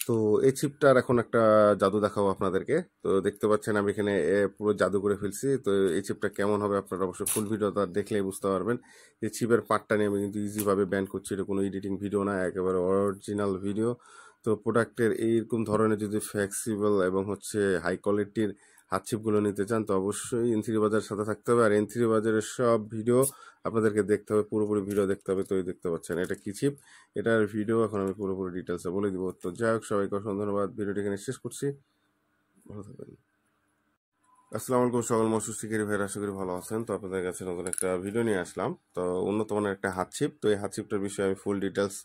তো এই ছিপটার এখন একটা জাদু দেখাবো আপনাদেরকে। তো দেখতে পাচ্ছেন আমি এখানে পুরো জাদু করে ফেলছি। তো এই ছিপটা কেমন হবে আপনারা অবশ্যই ফুল ভিডিওটা দেখলেই বুঝতে পারবেন। এই ছিপের পার্টটা নিয়ে আমি কিন্তু ইজিভাবে ব্যান করছি, এটা কোনো এডিটিং ভিডিও না, একেবারে অরিজিনাল ভিডিও। তো প্রোডাক্টের এইরকম ধরনের যদি ফ্লেক্সিবল এবং হচ্ছে হাই কোয়ালিটির হাত ছিপগুলো নিতে চান তো অবশ্যই এন3 বাজারের সাথে থাকতে হবে। আর এন3 বাজারের সব ভিডিও আপনাদেরকে দেখতে হবে, পুরোপুরি ভিডিও দেখতে হবে। তো এই দেখতে পাচ্ছেন এটা কি ছিপ, এটার ভিডিও এখন আমি পুরোপুরি ডিটেলসে বলে দিব। তো যাই হোক, সবাইকে অসংখ্য ধন্যবাদ, ভিডিওটি এখানে শেষ করছি। ভালো থাকবেন। আসসালামু আলাইকুম সকল মৎস্য শিকারী ভাইরা, আশা করি ভালো আছেন। তো আপনাদের কাছে নতুন একটা ভিডিও নিয়ে আসলাম। তো উন্নত মানের একটা হাত ছিপ। তো এই হাত ছিপটার বিষয়ে আমি ফুল ডিটেলস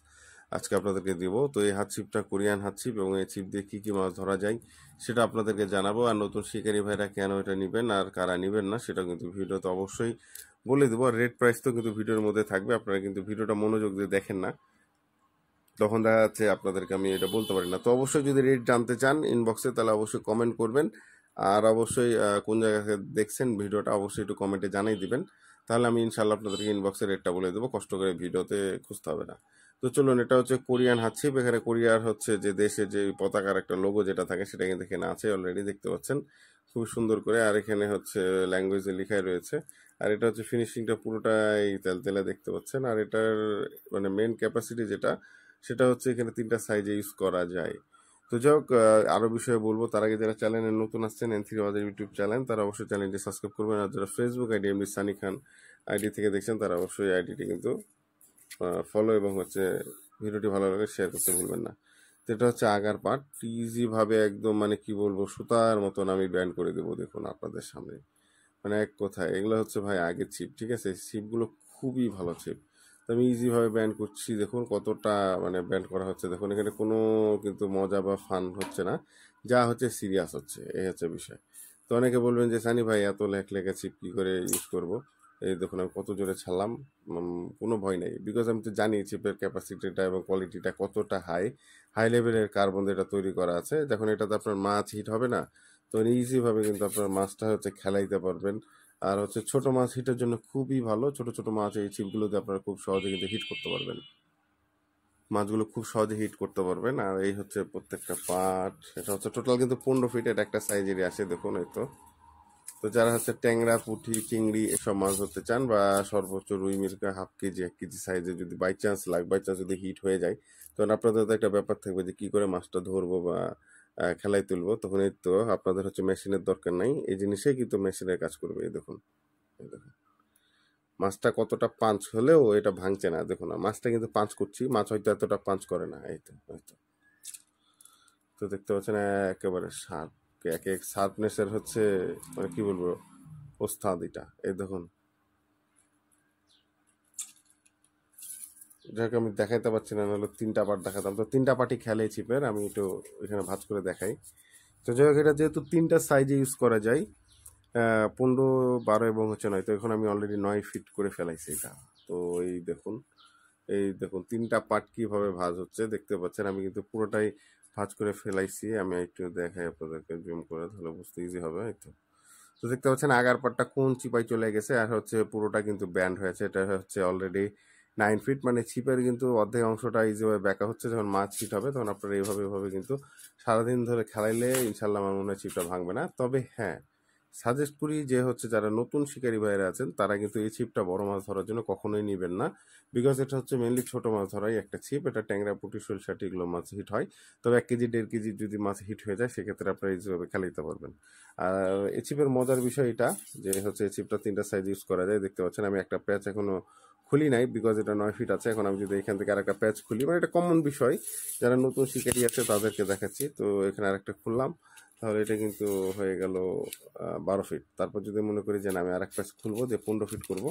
আজকে আপনাদেরকে দিব। তো এই হাত ছিপটা কোরিয়ান হাত ছিপ এবং এই ছিপ দিয়ে কী কী মাছ ধরা যায় সেটা আপনাদেরকে জানাবো। আর নতুন শিকারী ভাইরা কেন এটা নেবেন আর কারা নেবেন না সেটা কিন্তু ভিডিওতে অবশ্যই বলে দেবো। আর রেট প্রাইস তো কিন্তু ভিডিওর মধ্যে থাকবে, আপনারা কিন্তু ভিডিওটা মনোযোগ দিয়ে দেখেন না, তখন দেখা যাচ্ছে আপনাদেরকে আমি এটা বলতে পারি না। তো অবশ্যই যদি রেট জানতে চান ইনবক্সে, তাহলে অবশ্যই কমেন্ট করবেন। আর অবশ্যই কোন জায়গা থেকে দেখছেন ভিডিওটা অবশ্যই একটু কমেন্টে জানিয়ে দিবেন, তাহলে আমি ইনশাল্লাহ আপনাদেরকে ইনবক্সে রেটটা বলে দেবো, কষ্ট করে ভিডিওতে খুঁজতে হবে না। তো চলুন, এটা হচ্ছে কোরিয়ান হাত ছিপ। এখানে কোরিয়ার হচ্ছে যে দেশে যে পতাকার একটা লোগো যেটা থাকে সেটা কিন্তু এখানে আছে অলরেডি, দেখতে পাচ্ছেন খুব সুন্দর করে। আর এখানে হচ্ছে ল্যাঙ্গুয়েজে লেখাই রয়েছে। আর এটা হচ্ছে ফিনিশিংটা পুরোটাই তেলতেলে দেখতে পাচ্ছেন। আর এটার মানে মেন ক্যাপাসিটি যেটা, সেটা হচ্ছে এখানে 3টা সাইজে ইউজ করা যায়। তো যাই হোক, আরো বিষয়ে বলবো তার আগে যারা চ্যানেলে নতুন আসছেন, এন3 বাজার ইউটিউব চ্যানেল, তারা অবশ্যই চ্যানেলটি সাবস্ক্রাইব করবেন। আর যারা ফেসবুক আইডি এমডি সানি খান আইডি থেকে দেখছেন তারা অবশ্যই আইডিটি কিন্তু ফলো এবং হচ্ছে ভিডিওটি ভালো লাগে শেয়ার করতে ভুলবেন না। তো এটা হচ্ছে আগার পার্ট, ইজি ভাবে একদম মানে কি বলবো সুতার মতন আমি ব্যান্ড করে দেবো দেখুন আপনাদের সামনে। মানে এক কথায় এগুলো হচ্ছে ভাই আগের ছিপ, ঠিক আছে? ছিপগুলো খুবই ভালো ছিপ। তো আমি ইজিভাবে ব্যান্ড করছি, দেখুন কতটা মানে ব্যান্ড করা হচ্ছে। দেখুন এখানে কোনো কিন্তু মজা বা ফান হচ্ছে না, যা হচ্ছে সিরিয়াস হচ্ছে, এই হচ্ছে বিষয়। তো অনেকে বলবেন যে সানি ভাই এত লেখা ছিপ কী করে ইউজ করব। এই দেখুন আমি কত জোরে ছাড়লাম, কোনো ভয় নেই, বিকজ আমি তো জানি চিপের ক্যাপাসিটিটা এবং কোয়ালিটিটা কতটা হাই হাই লেভেলের কার্বন এটা তৈরি করা আছে। দেখুন এটাতে আপনার মাছ হিট হবে না, তো ইজিভাবে কিন্তু আপনার মাছটা হচ্ছে খেলাইতে পারবেন। আর হচ্ছে ছোট মাছ হিটের জন্য খুবই ভালো, ছোট ছোট মাছ এই ছিপগুলোতে আপনারা খুব সহজে কিন্তু হিট করতে পারবেন, মাছগুলো খুব সহজে হিট করতে পারবেন। আর এই হচ্ছে প্রত্যেকটা পার্ট, এটা হচ্ছে টোটাল কিন্তু 15 ফিট, এটা একটা সাইজেরই আসে দেখুন এই তো। তো যারা হচ্ছে ট্যাংরা পুঁটি চিংড়ি এসব মাছ ধরতে চান বা সর্বোচ্চ রুই মির্কা হাফ কেজি 1 কেজি সাইজে যদি বাই চান্স যদি হিট হয়ে যায়, তখন আপনাদের তো একটা ব্যাপার থাকবে যে কি করে মাছটা ধরবো বা খেলায় তুলবো। তখন এই তো আপনাদের হচ্ছে মেশিনের দরকার নাই, এই জিনিসেই কিন্তু মেশিনের কাজ করবে। এই দেখুন, এই দেখুন মাছটা কতটা পাঞ্চ হলেও এটা ভাঙছে না। দেখুন না মাছটা কিন্তু পাঞ্চ করছি, মাছ হয়তো এতটা পাঞ্চ করে না। এই তো হয়তো, তো দেখতে পাচ্ছেন একেবারে শার্প, এক এক শার্পনেসের হচ্ছে মানে কি বলবো ওস্তাদ এটা। এই দেখুন, যাকে আমি দেখাইতে পারছি না, নাহলে 3টা পার্ট দেখাতাম। তো 3টা পার্টই খেলে চিপের, আমি একটু এখানে ভাঁজ করে দেখাই। তো যাই হোক, এটা যেহেতু 3টা সাইজে ইউজ করা যায়, 15, 12 এবং হচ্ছে 9, তো এখন আমি অলরেডি 9 ফিট করে ফেলাইছি এটা। তো এই দেখুন, এই দেখুন 3টা পার্ট কিভাবে ভাঁজ হচ্ছে দেখতে পাচ্ছেন। আমি কিন্তু পুরোটাই ভাঁজ করে ফেলাইছি, আমি একটু দেখাই আপনাদেরকে জুম করে, তাহলে বুঝতে ইজি হবে। এই তো, তো দেখতে পাচ্ছেন আগার পার্টটা কোন চিপাই চলে গেছে, আর হচ্ছে পুরোটা কিন্তু ব্যান্ড হয়েছে। এটা হচ্ছে অলরেডি 9 ফিট, মানে ছিপের কিন্তু অর্ধেক অংশটা ইজিভাবে ব্যাকা হচ্ছে। যখন মাছ হিট হবে তখন আপনারা এইভাবে কিন্তু সারাদিন ধরে খেলাইলে ইনশাল্লাহ আমার মনে হয় ছিপটা ভাঙবে না। তবে হ্যাঁ, সাজেস্ট করি যে হচ্ছে যারা নতুন শিকারী ভাইরা আছেন তারা কিন্তু এই ছিপটা বড় মাছ ধরার জন্য কখনোই নেবেন না, বিকজ এটা হচ্ছে মেনলি ছোট মাছ ধরাই একটা ছিপ। এটা ট্যাংরা পুঁটি সরিষাটি এগুলো মাছ হিট হয়। তবে 1 কেজি 1.5 কেজি যদি মাছ হিট হয়ে যায় সেক্ষেত্রে আপনারা ইজিভাবে খেলাইতে পারবেন। আর এই চিপের মজার বিষয় এটা যে হচ্ছে এই চিপটা 3টা সাইজ ইউজ করা যায়। দেখতে পাচ্ছেন আমি একটা প্যাচ এখনো খুলি নাই, বিকজ এটা 9 ফিট আছে। এখন আমি যদি এখান থেকে আরেকটা প্যাচ খুলি, মানে এটা কমন বিষয়, যারা নতুন শিকারি আছে তাদেরকে দেখাচ্ছি। তো এখানে আরেকটা খুললাম, তাহলে এটা কিন্তু হয়ে গেল 12 ফিট। তারপর যদি মনে করি যে না আমি আরেক প্যাচ খুলবো যে 15 ফিট করবো,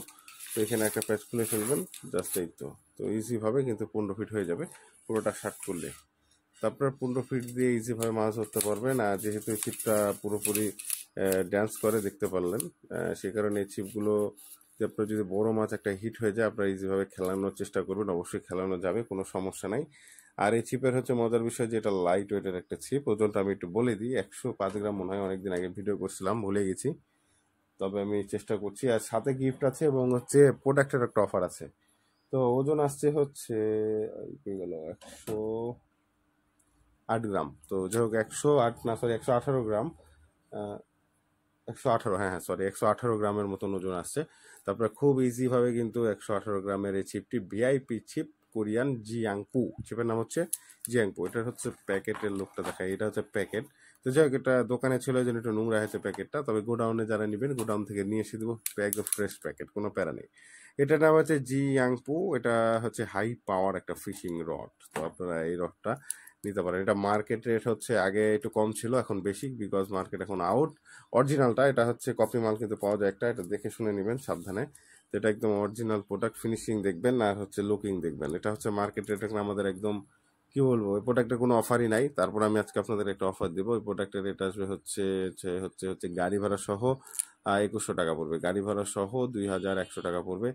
তো এখানে একটা প্যাচ খুলে ফেলবেন, জাস্ট এই তো। তো ইজিভাবে কিন্তু 15 ফিট হয়ে যাবে পুরোটা শার্ট করলে। তারপর 15 ফিট দিয়ে ইজিভাবে মাছ ধরতে পারবেন। আর যেহেতু এই ছিপটা পুরোপুরি ড্যান্স করে দেখতে পারলেন, সেই কারণে এই ছিপগুলো যে আপনার যদি বড় মাছ একটা হিট হয়ে যায় আপনারা ইজিভাবে খেলানোর চেষ্টা করবেন, অবশ্যই খেলানো যাবে, কোনো সমস্যা নাই। আর এই ছিপের হচ্ছে মজার বিষয় যে এটা লাইট ওয়েটের একটা ছিপ। ওজনটা আমি একটু বলে দিই, 105 গ্রাম মনে হয়, অনেকদিন আগে ভিডিও করছিলাম ভুলে গেছি, তবে আমি চেষ্টা করছি। আর সাথে গিফট আছে এবং হচ্ছে প্রোডাক্টের একটা অফার আছে। তো ওজন আসছে হচ্ছে কি গেল 100, 8 গ্রাম। তো যাই হোক 108 না সরি 118 গ্রাম, 118, হ্যাঁ হ্যাঁ সরি 118 গ্রামের মতন ওজন আসছে। তারপরে খুব ইজি ভাবে কিন্তু 118 গ্রামের এই চিপটি ভিআইপি চিপ, কোরিয়ান জিয়াংপু, চিপের নাম হচ্ছে জিয়াংপু। এটা হচ্ছে প্যাকেটের লোকটা দেখায়, এটা হচ্ছে প্যাকেট। তো যাই হোক এটা দোকানে ছিল এই জন্য একটু নোংরা হয়েছে প্যাকেটটা, তবে গোডাউনে যারা নেবেন গোডাউন থেকে নিয়ে এসে দেবো, একদম ফ্রেশ প্যাকেট, কোনো প্যারা নেই। এটার নাম হচ্ছে জিয়াংপু। এটা হচ্ছে হাই পাওয়ার একটা ফিশিং রড। তো আপনারা এই রডটা নিতে পারেন। এটা মার্কেট রেট হচ্ছে আগে একটু কম ছিল, এখন বেশি, বিকজ মার্কেট এখন আউট। অরিজিনালটা, এটা হচ্ছে কপি মাল কিন্তু পাওয়া যায় একটা, এটা দেখে শুনে নেবেন সাবধানে। তো এটা একদম অরিজিনাল প্রোডাক্ট, ফিনিশিং দেখবেন আর হচ্ছে লুকিং দেখবেন। এটা হচ্ছে মার্কেট রেট এখন আমাদের একদম কি বলবো, এই প্রোডাক্টের কোনো অফারই নাই। তারপর আমি আজকে আপনাদের একটা অফার দেবো। এই প্রোডাক্টের রেট আসবে হচ্ছে গাড়ি ভাড়া সহ 2100 টাকা পড়বে, গাড়ি ভাড়া সহ 2100 টাকা পড়বে।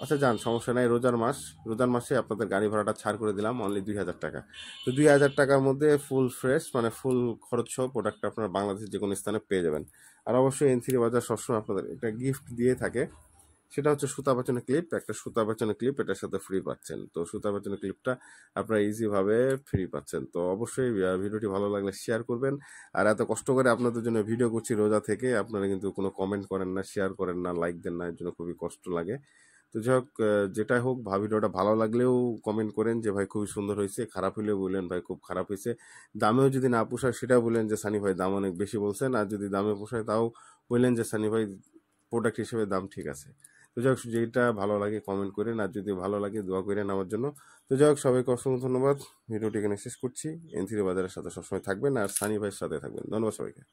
আচ্ছা যান, সমস্যা নাই, রোজার মাসে আপনাদের গাড়ি ভাড়াটা ছাড় করে দিলাম, অনলি 2000 টাকা। তো 2000 টাকার মধ্যে ফুল ফ্রেশ মানে ফুল খরচ সহ প্রোডাক্টটা আপনারা বাংলাদেশের যে কোনো স্থানে পেয়ে যাবেন। আর অবশ্যই N3 বাজার সবসময় আপনাদের একটা গিফট দিয়ে থাকে, সেটা হচ্ছে সুতা পেঁচানো ক্লিপ। একটা সুতা পেঁচানো ক্লিপ এটার সাথে ফ্রি পাচ্ছেন। তো সুতা পেঁচানো ক্লিপটা আপনারা ইজি ভাবে ফ্রি পাচ্ছেন। তো অবশ্যই ভিডিওটি ভালো লাগলে শেয়ার করবেন। আর এত কষ্ট করে আপনাদের জন্য ভিডিও করছি রোজা থেকে, আপনারা কিন্তু কোনো কমেন্ট করেন না, শেয়ার করেন না, লাইক দেন না, এর জন্য খুবই কষ্ট লাগে। তো যাই হোক যেটা হোক, ভিডিওটা ভালো লাগলেও কমেন্ট করেন যে ভাই খুবই সুন্দর হয়েছে, খারাপ হলেও বললেন ভাই খুব খারাপ হয়েছে। দামেও যদি না পোষায় সেটাও বললেন যে সানি ভাই দাম অনেক বেশি বলছেন, আর যদি দামে পোষায় তাও বললেন যে সানি ভাই প্রোডাক্ট হিসেবে দাম ঠিক আছে। তো যাই হোক যেটা ভালো লাগে কমেন্ট করেন, আর যদি ভালো লাগে দোয়া করেন আমার জন্য। তো যাই হোক সবাইকে অসংখ্য ধন্যবাদ। ভিডিওটি এখানে শেষ করছি। N3 বাজারের সাথে সবসময় থাকবেন আর সানি ভাইয়ের সাথে থাকবেন। ধন্যবাদ সবাইকে।